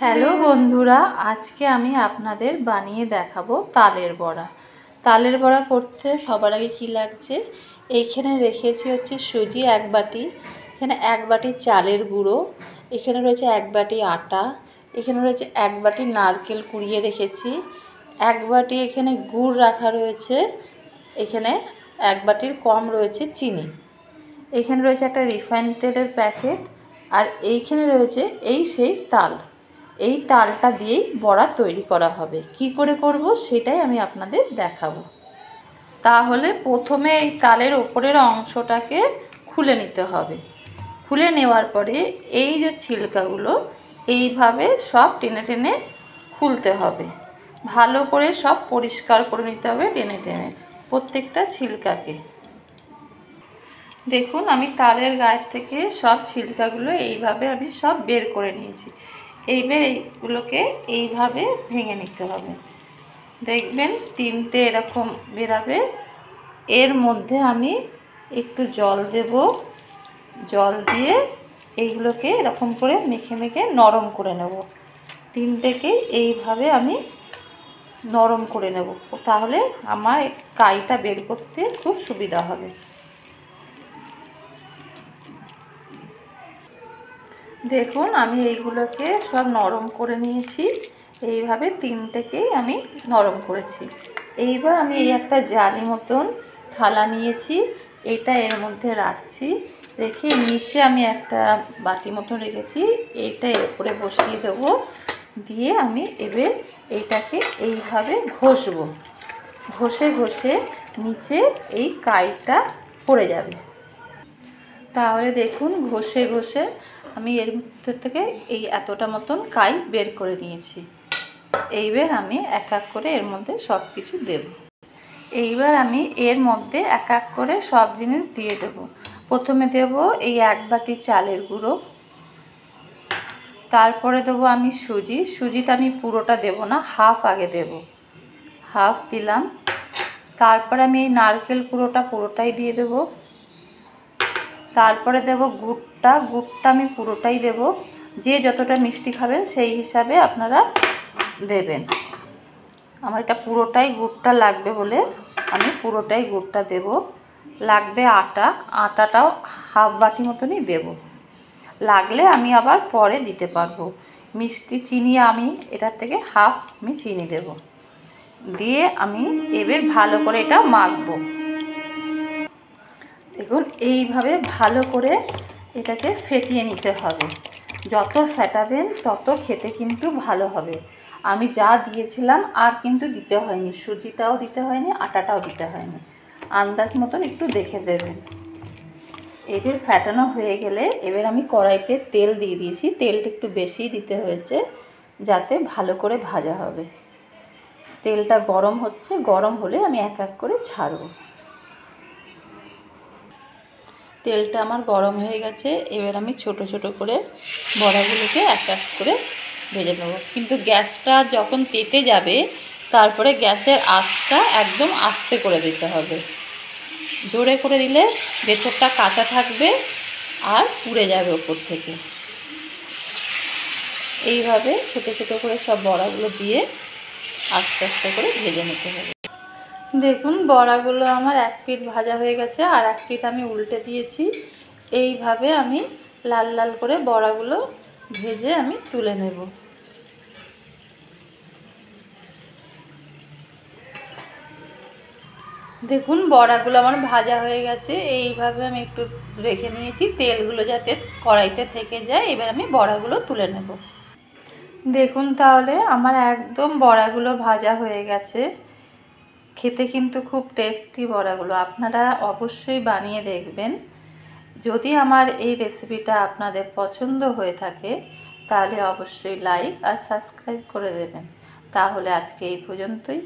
Hello বন্ধুরা, আজকে আমি আপনাদের বানিয়ে দেখাবো তালের বড়া। তালের বড়া করতে সবার আগে কী লাগছে, এইখানে রেখেছি হচ্ছে সুজি 1 বাটি, এখানে 1 বাটি চালের গুঁড়ো, এখানে রয়েছে 1 বাটি আটা, এখানে রয়েছে 1 বাটি নারকেল কুড়িয়ে রেখেছি, 1 বাটি এখানে গুড় রাখা রয়েছে, এখানে 1 বাটির কম রয়েছে চিনি, এখানে রয়েছে একটা রিফাইন তেলের প্যাকেট, আর এইখানে রয়েছে সেই তাল। এই তালটা দিয়েই বড়া তৈরি করা হবে। কি করে করব সেটাই আমি আপনাদের দেখাবো। তাহলে প্রথমে এই তালের ওপরের অংশটাকে খুলে নিতে হবে। খুলে নেওয়ার পরে এই যে ছিলকাগুলো এইভাবে সব টেনে টেনে খুলতে হবে। ভালো করে সব পরিষ্কার করে নিতে হবে টেনে টেনে প্রত্যেকটা ছিলকাকে। দেখুন, আমি তালের গায়ের থেকে সব ছিলকাগুলো এইভাবে আমি সব বের করে নিয়েছি। এইবার এইগুলোকে এইভাবে ভেঙে নিতে হবে। দেখবেন 3টে এরকম বেরাবে। এর মধ্যে আমি একটু জল দেব, জল দিয়ে এইগুলোকে এরকম করে মেখে মেখে নরম করে নেব। 3টেকে এইভাবে আমি নরম করে নেব, তাহলে আমার কাইটা বের করতে খুব সুবিধা হবে। দেখুন, আমি এইগুলোকে সব নরম করে নিয়েছি। এইভাবে 3টেকেই আমি নরম করেছি। এইবার আমি এই একটা জালি মতন থালা নিয়েছি, এটা এর মধ্যে রাখছি। রেখে নিচে আমি একটা বাটি মতন রেখেছি, এইটা এর উপরে বসিয়ে দেবো। দিয়ে আমি এবার এইটাকে এইভাবে ঘষবো। ঘষে ঘষে নিচে এই কাইটা পড়ে যাবে। তাহলে দেখুন, ঘষে ঘষে আমি এর ভিতর থেকে এই এতটা মতন কাই বের করে নিয়েছি। এইবার আমি এক এক করে এর মধ্যে সব কিছু দেব। এইবার আমি এর মধ্যে এক এক করে সব জিনিস দিয়ে দেব। প্রথমে দেব এই 1 বাটি চালের গুঁড়ো, তারপরে দেবো আমি সুজি। সুজিটা আমি পুরোটা দেব না, হাফ আগে দেব, হাফ দিলাম। তারপরে আমি এই নারকেল পুরোটাই দিয়ে দেব। তারপরে দেব গুড়টা আমি পুরোটাই দেব। যে যতটা মিষ্টি খাবেন সেই হিসাবে আপনারা দেবেন। আমার এটা পুরোটাই গুড়টা লাগবে বলে আমি পুরোটাই গুড়টা দেব। লাগবে আটাটাও হাফ বাটি মতনই দেব, লাগলে আমি আবার পরে দিতে পারবো। মিষ্টি চিনি আমি এটার থেকে হাফ আমি চিনি দেব। দিয়ে আমি এবার ভালো করে এটা মাখবো। দেখুন, এইভাবে ভালো করে এটাকে ফেটিয়ে নিতে হবে। যত ফেটাবেন তত খেতে কিন্তু ভালো হবে। আমি যা দিয়েছিলাম আর কিন্তু দিতে হয়নি, সুজিটাও দিতে হয়নি, আটাটাও দিতে হয়নি। আন্দাজ মতন একটু দেখে দেবেন। এবার ফেটানো হয়ে গেলে এবার আমি কড়াইতে তেল দিয়ে দিয়েছি। তেলটা একটু বেশি দিতে হয়েছে যাতে ভালো করে ভাজা হবে। তেলটা গরম হচ্ছে, গরম হলে আমি এক এক করে ছাড়ব। তেলটা আমার গরম হয়ে গেছে। এবার আমি ছোট ছোট করে বড়াগুলোকে এক এক করে ভেজে নেব। কিন্তু গ্যাসটা যখন তেতে যাবে তারপরে গ্যাসের আঁচটা একদম আস্তে করে দিতে হবে। জোরে করে দিলে ভেতরটা কাঁচা থাকবে আর পুড়ে যাবে ওপর থেকে। এইভাবে ছোট ছোট করে সব বড়াগুলো দিয়ে আস্তে আস্তে করে ভেজে নিতে হবে। দেখুন, বড়াগুলো আমার এক পিঠ ভাজা হয়ে গেছে, আর এক পিঠ আমি উল্টে দিয়েছি। এইভাবে আমি লাল লাল করে বড়াগুলো ভেজে আমি তুলে নেব। দেখুন, বড়াগুলো আমার ভাজা হয়ে গেছে। এইভাবে আমি একটু রেখে নিয়েছি তেলগুলো যাতে কড়াইতে থেকে যায়। এবার আমি বড়াগুলো তুলে নেব। দেখুন, তাহলে আমার একদম বড়াগুলো ভাজা হয়ে গেছে। খেতে কিন্তু খুব টেস্টি বড়াগুলো। আপনারা অবশ্যই বানিয়ে দেখবেন। যদি আমার এই রেসিপিটা আপনাদের পছন্দ হয়ে থাকে তাহলে অবশ্যই লাইক আর সাবস্ক্রাইব করে দেবেন। তাহলে আজকে এই পর্যন্তই।